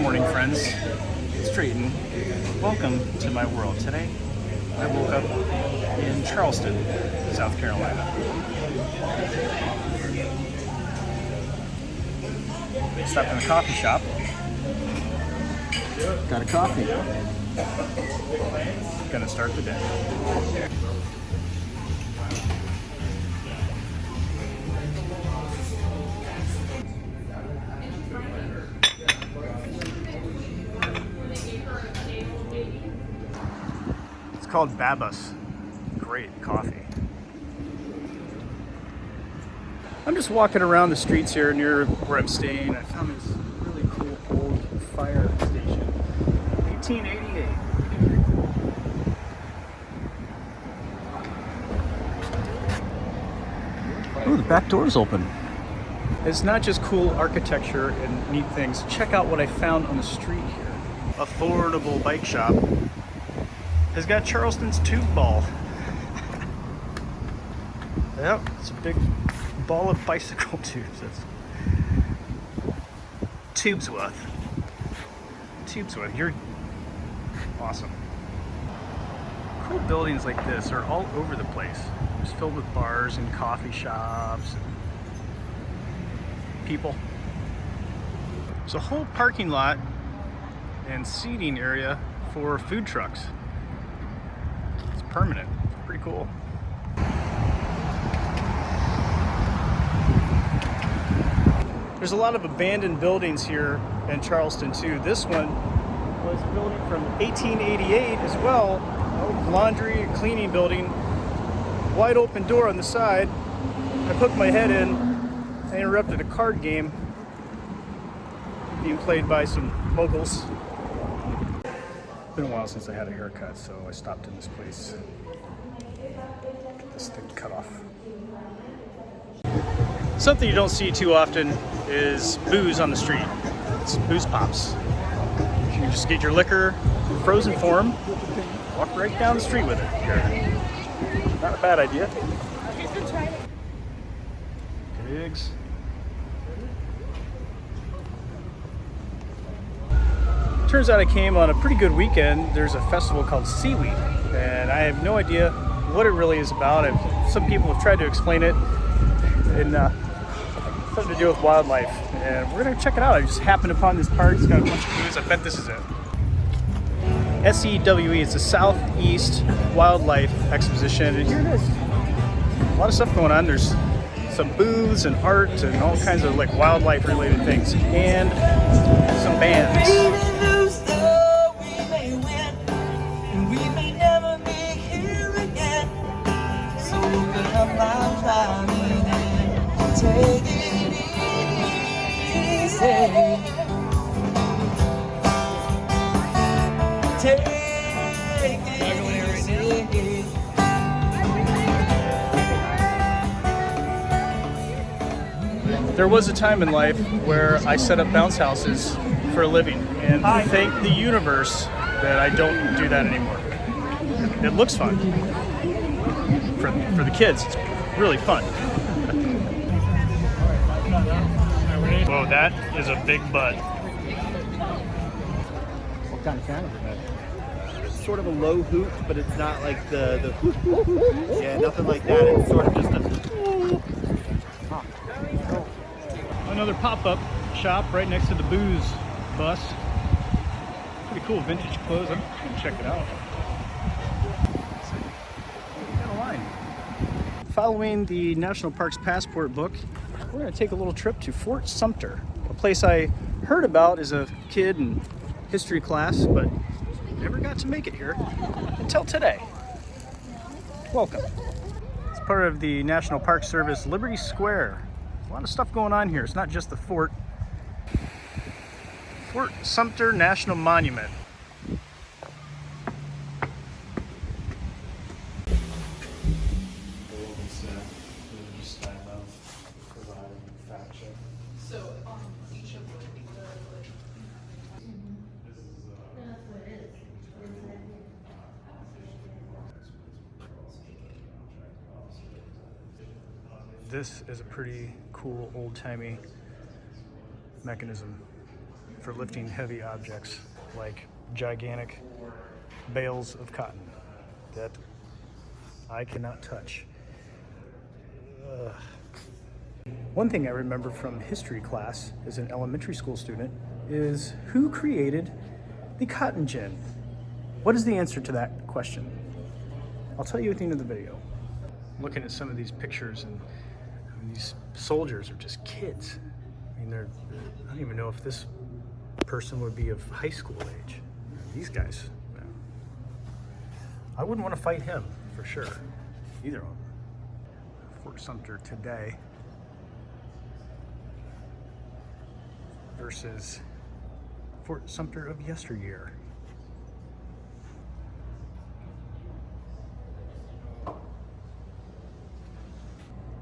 morning, friends. It's Drayton. Welcome to my world. Today, I woke up in Charleston, South Carolina. Stopped in a coffee shop. Got a coffee. Gonna start the day. It's called Babas. Great coffee. I'm just walking around the streets here near where I'm staying. I found this really cool old fire station. 1888. Oh, the back door's open. It's not just cool architecture and neat things. Check out what I found on the street here. Affordable bike shop has got Charleston's tube ball. Yep, it's a big ball of bicycle tubes. That's Tubesworth. You're awesome. Cool buildings like this are all over the place. It's filled with bars and coffee shops and people. There's a whole parking lot and seating area for food trucks. It's permanent. It's pretty cool. There's a lot of abandoned buildings here in Charleston too. This one was a building from 1888 as well. Laundry and cleaning building. Wide open door on the side. I poked my head in. I interrupted a card game being played by some moguls. It's been a while since I had a haircut, so I stopped in this place. Get this thing cut off. Something you don't see too often is booze on the street. It's booze pops. You can just get your liquor in frozen form, walk right down the street with it here. Not a bad idea. Pigs. Turns out I came on a pretty good weekend. There's a festival called S.E.W.E, and I have no idea what it really is about. Some people have tried to explain it, and something to do with wildlife, and we're gonna check it out. I just happened upon this park. It's got a bunch of booze. I bet this is it. S.E.W.E. is the Southeast Wildlife Exposition, and here it is. A lot of stuff going on. There's some booths and art and all kinds of like wildlife related things, and some bands. Take it easy. Take it easy. There was a time in life where I set up bounce houses for a living, and thank the universe that I don't do that anymore. It looks fun. For the kids, it's really fun. Whoa, that is a big butt. What kind of sound is that? It's sort of a low hoot, but it's not like the yeah, nothing like that. It's sort of just a Another pop-up shop right next to the booze bus. Pretty cool vintage clothes. I'm gonna check it out. Got a line. Following the National Parks Passport book, we're going to take a little trip to Fort Sumter, a place I heard about as a kid in history class, but never got to make it here until today. Welcome. It's part of the National Park Service Liberty Square. A lot of stuff going on here. It's not just the fort. Fort Sumter National Monument. This is a pretty cool old-timey mechanism for lifting heavy objects like gigantic bales of cotton that I cannot touch. One thing I remember from history class as an elementary school student is who created the cotton gin? What is the answer to that question? I'll tell you at the end of the video. Looking at some of these pictures, and these soldiers are just kids. I mean, I don't even know if this person would be of high school age. These guys, I wouldn't want to fight him for sure, either of them. Fort Sumter today versus Fort Sumter of yesteryear.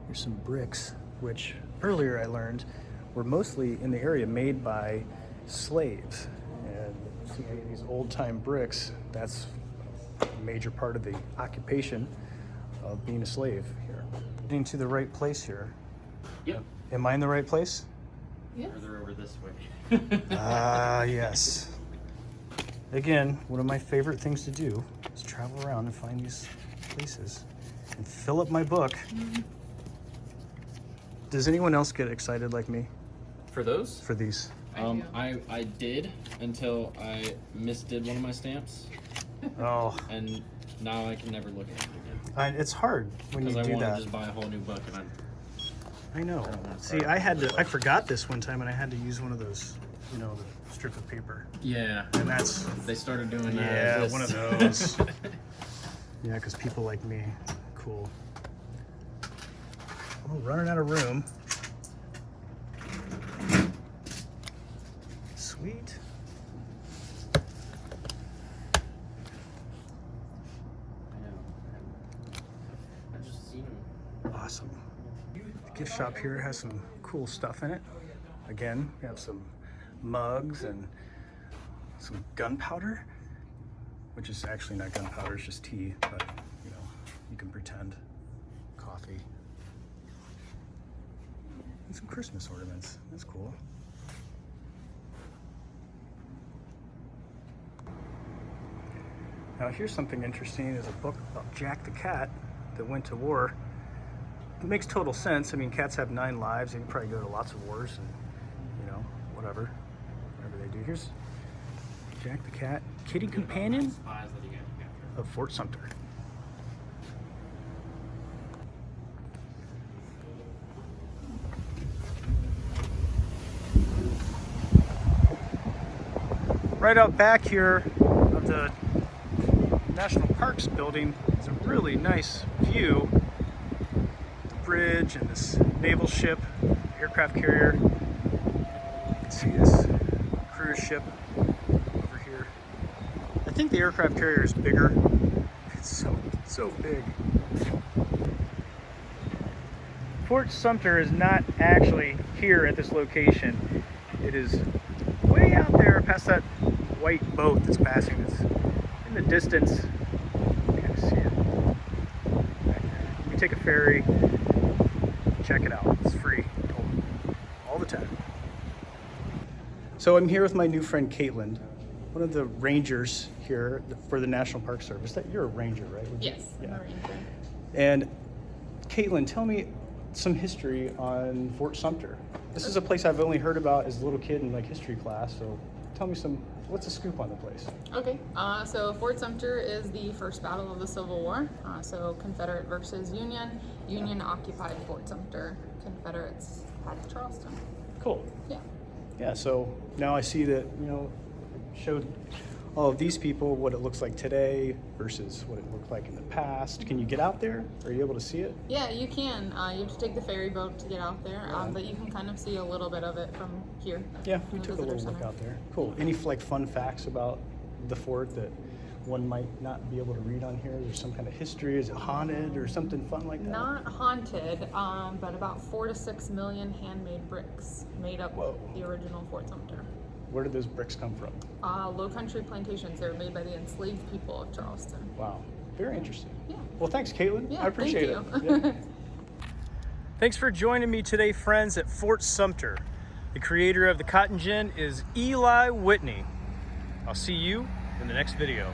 Here's some bricks, which earlier I learned were mostly in the area made by slaves. And see any of these old-time bricks, that's a major part of the occupation of being a slave here. Getting to the right place here. Yep. Am I in the right place? Yeah. Further over this way. Ah, yes. Again, one of my favorite things to do is travel around and find these places and fill up my book. Mm-hmm. Does anyone else get excited like me For those? for these? I did until I misdid one of my stamps, Oh, and now I can never look at it again. it's hard when you Because I do want to that. just buy a whole new book, and I know. that's See, hard. I forgot this one time and I had to use one of those, you know, the strip of paper. yeah, And that's, they started doing yeah, this. one of those. Yeah, because people like me, cool. Oh, running out of room. Sweet. I just seen them. Awesome. The gift shop here has some cool stuff in it. Again, we have some mugs and some gunpowder, which is actually not gunpowder, it's just tea, but you know, you can pretend. Coffee. And some Christmas ornaments. That's cool. Now here's something interesting, is a book about Jack the cat that went to war. It makes total sense. I mean, cats have 9 lives. They can probably go to lots of wars and, you know, whatever they do. Here's Jack the cat, kitty companion Spies that you got to capture. of Fort Sumter. Right out back here of the National Parks building is a really nice view. The bridge and this naval ship, aircraft carrier. You can see this cruise ship over here. I think the aircraft carrier is bigger. It's so big. Fort Sumter is not actually here at this location. It is way out there past that white boat that's passing. It's in the distance. You can see it. You take a ferry, check it out. It's free all the time. So I'm here with my new friend Caitlin, one of the rangers here for the National Park Service. You're a ranger, right? Yes, I'm Yeah. a ranger. And Caitlin, tell me some history on Fort Sumter. This is a place I've only heard about as a little kid in like history class. So tell me what's the scoop on the place? Okay, so Fort Sumter is the first battle of the Civil War. So Confederate versus Union. Union occupied Fort Sumter. Confederates had Charleston. Cool. Yeah. Yeah, so now I see that, you know, it showed all of these people what it looks like today versus what it looked like in the past. Can you get out there? Are you able to see it? Yeah, you can. You have to take the ferry boat to get out there, but you can kind of see a little bit of it from here. Yeah, we from the took a little visitor look center. out there. Cool. Any like fun facts about the fort that one might not be able to read on here? Is there some kind of history? Is it haunted or something fun like that? Not haunted, but about 4 to 6 million handmade bricks made up Whoa. the original Fort Sumter. Where did those bricks come from? Low country plantations. They were made by the enslaved people of Charleston. Wow, very interesting. Yeah. Well, thanks, Caitlin. Yeah, I appreciate thank it. you. Yeah. Thanks for joining me today, friends, at Fort Sumter. The creator of the cotton gin is Eli Whitney. I'll see you in the next video.